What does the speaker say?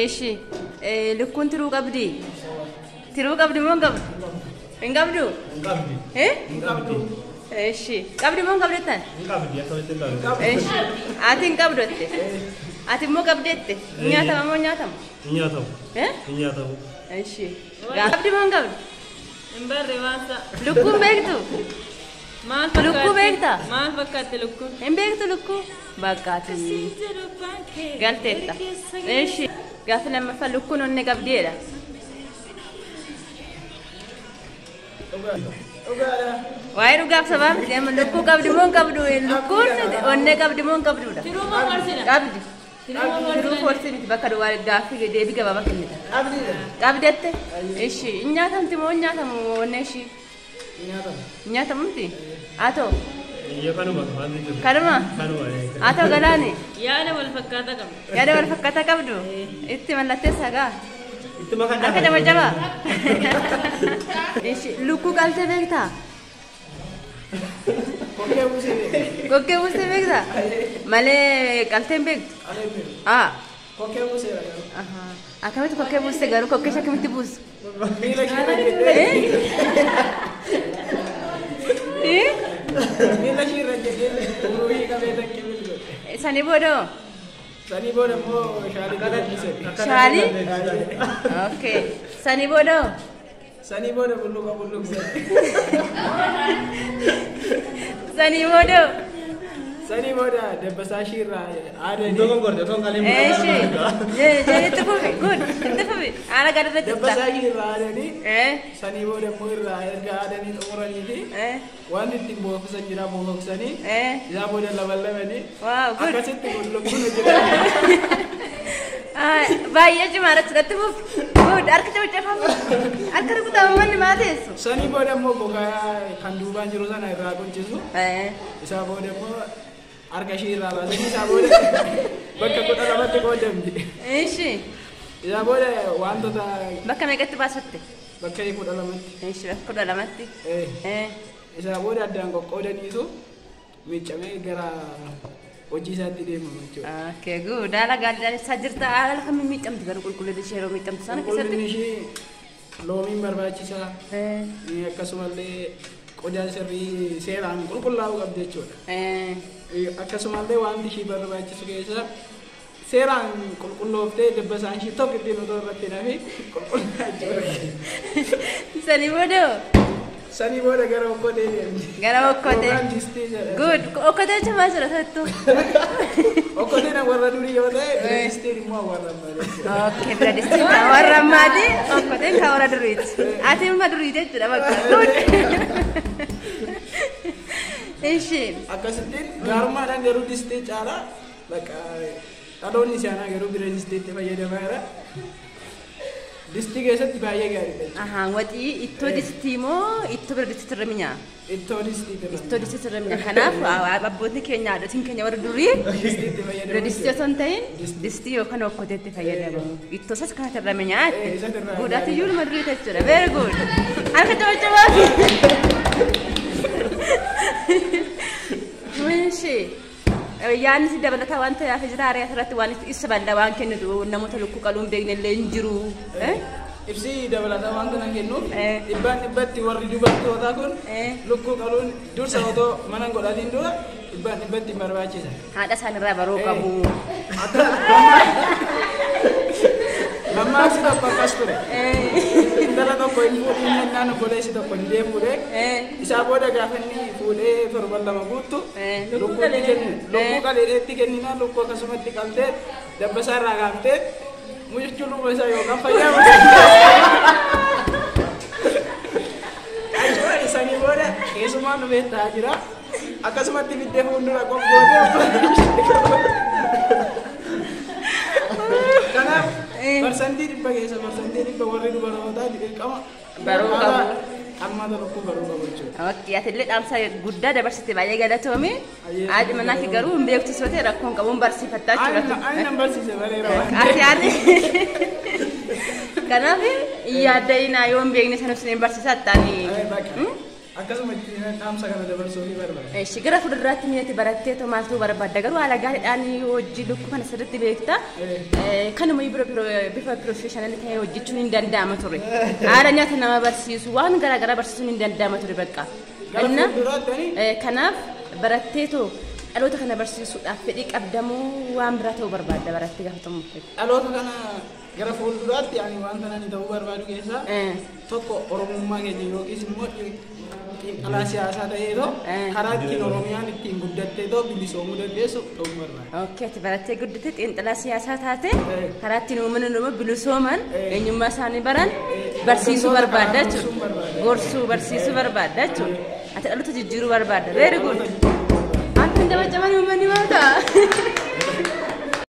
Eeshi lukkuun tiruu qabdi. Tiruu qabdi moo qabdi? Hin qabdu? Hin qabdu. Eeshi qabdi moo qabdi tan? Hin qabdi akkamitti qabdi? Eeshi ati hin qabdotte. Ati immoo qabdette. Nyaatama moo nyaatama? Nyaatamu. Nyaatamu. Eeshi qabdi moo qabdi? Hin barre waanta. Lukkuun beektu? Lukku beekta? Maal fakkaatti lukku? Hin beektu lukku? Bakkaati. Galteetta. Eeshi gaafa lammaffaa lukkuun onne qabdeedha. Waa'ee dhugaaf sababa deema lukkuu qabdi moo qabdu? Lukkuun onne qabdi moo qabduudha? Qabdi. Tiruu forsi miti bakka duwwaa gaaffii deebii gabaabaa kennita. Qabdette? Eeshi nyaatamti moo nyaatamu onne ishii? Nyata mumti? Atau? Iya kanuma. Kanuma? Atau galani? Yaada wal fakkaata qabdu. Yaada wal fakkaata qabdu? Itti mallatteessaa gaa? Itti makan akka jaba. Lukkuu qaltee beektaa? Kokkee buusee beektaa? Malee qaltee hin beektu? Kokkee buusee garuu. Akkamitti kokkee buusee garuu kokkee ishee akkamitti buusu? Sani bodo? Sani bodo mo shali? Okay. Sani bodo? Sani bodo buluk. Sani bodo? Sani bodo debasa shira ada ni. Dong gordo dong kali. Jadi itu good. Itu ana gada debasa shira ada ni. Sani bodo mo ira ada ni umuran ini. Wani timbo kusanjira mo kusani. Ya bodo level ni. Wow, good. Akasit buluk kuno jira. Bayi aja marah sudah tu. Good. Arka coba cakap. Arka aku tahu mana mati itu. Sani bodo mo boga kanduban jurusan air ragun cisu. Isa bodo mo arka shira la jadi sabode bakka kota lamatti kodamdi eeshi sabode wanto ta bakka meeqatti baasatte bakka kota lamatti eeshi bakka kota lamatti sabode addan qoqqoodaniitu miccame gara hojii isaatti deema jechuudha okay good ala gaadhaan isa jirta ala kam miccamti gara qulqulleessa ishee yeroo miccamti sana keessatti loomiin barbaachisaa akkasumallee qodaan sirrii seeraan qulqullaa'uu qabdi jechuudha akkasumallee wanti ishii barbaachisu keessa seeraan qulqullooftee dabbasaan ishii tokko ittiin otoo irratti nafi qulqullaa'aa jirti. Sanii booda gara okkotee deemti. Gara okkotee. Good. Okkotee cimaa jira ta'ettu. Okkoteen warra durii yoo ta'e biradistiin immoo warra ammaati. Okay, biradistiin kan warra ammaati. Okkoteen kan warra duriiti. Ati immoo duriiti jechuudha bakka. Good. Eeshi. Akkasittiin gaarummaadhaan garuu distii caalaa bakka dhaloonni isaanii garuu biradistiin fayyadamaa jira. Distii keessatti baay'ee gaariidha. Waxii ittoo distii moo ittoo biradistii tirraminya? Ittoo distii tirraminya. Kanaaf abboonni keenya haadhotiin keenya warra durii biradistii osoo hin ta'in distii yookaan okkoteetti fayyadamu. Ittoo isaas kana tirraminyaa guudhaatti iyyuu nama durii jechuudha. Very good. Harka cabacabaa. Winshi. Yaani si dabalataa waan ta'eef jiraaree asirratti waan isa bal'aa waan kennitu namoota lukkuu qaluun beeknellee hin jiru. Ibsi dabalataa waan kana kennuuf dhibbatti warri dubartootaa kun lukkuu qaluun dursa otoo mana godhatiin dura dhibbatti barbaachisa. Haadha isaanirraa baruu qabu. Mammaksi tokko akkas ture. Intala tokko hin fuudhin jennaan obboleessi tokko hin deemuudhe. Isaa booda gaafa inni fuudhee torban lama guuttu lukkuu qaleetti kenninaan lukkuu akkasumatti qabdee dabbasaa irraa kaaftee mucuchuu lukkuu isaa yookaan fayyadamu. Ayyoo isanii booda keessumaa nu beektaa jira. Akkasumatti fiddee fuuldura qophootee. Kanaaf barsantii dhibba keessa barsantii dhibba warri dubartootaa dirqama baruu qabu. Amma tokko baruu qabu jechuudha. Okay, ati dhaamsa guddaa dabarsite baay'ee galatoomi. Haadhi manaa fi garuu hin beektu sootee rakkoon qabuun barsiifattaa jechuudha. Ani nan barsiise malee ati kanaaf yaadda inaa yoo hin beekne sanuuf sin barsiisaa ta'anii. akkasumatti dhaamsa kana dabarsuu ni barbaada. Gara fuulduraatti mi'eetti barattee too maaltu barbaadda garuu haala gaariidhaan hojii lukkuu kana sirriitti beekta. Kanuma bifa pirofeeshinaali ta'ee hojjechuun hin danda'ama ture. Haala nyaata nama barsiisu waan garaagaraa barsiisuun hin danda'ama ture bakka. Kanaaf barattee too dhaloota kana barsiisuudhaaf fedhii qabdamoo waan biraa ta'uu barbaadda barattee gaafatamu. Dhaloota kana gara fuulduraatti wanta ani ta'uu barbaadu keessaa tokko Oromummaa keenya yookiis immoo xiinxalaa siyaasaa ta'eetoo karaa ittiin Oromiyaan ittiin guddatteetoo bilisoomuu dandeessu ta'uu barbaada. Ookee ati barattee guddatte xiinxalaa siyaasaa taate karaa ittiin uummanni Oromoo bilisooman eenyummaa isaanii baran barsiisuu barbaadda jechuudha. Gorsuu barsiisuu barbaadda jechuudha. Ati dhaloota jijjiiruu barbaadda. Very good. Antu hin dabalaman uummanni maata.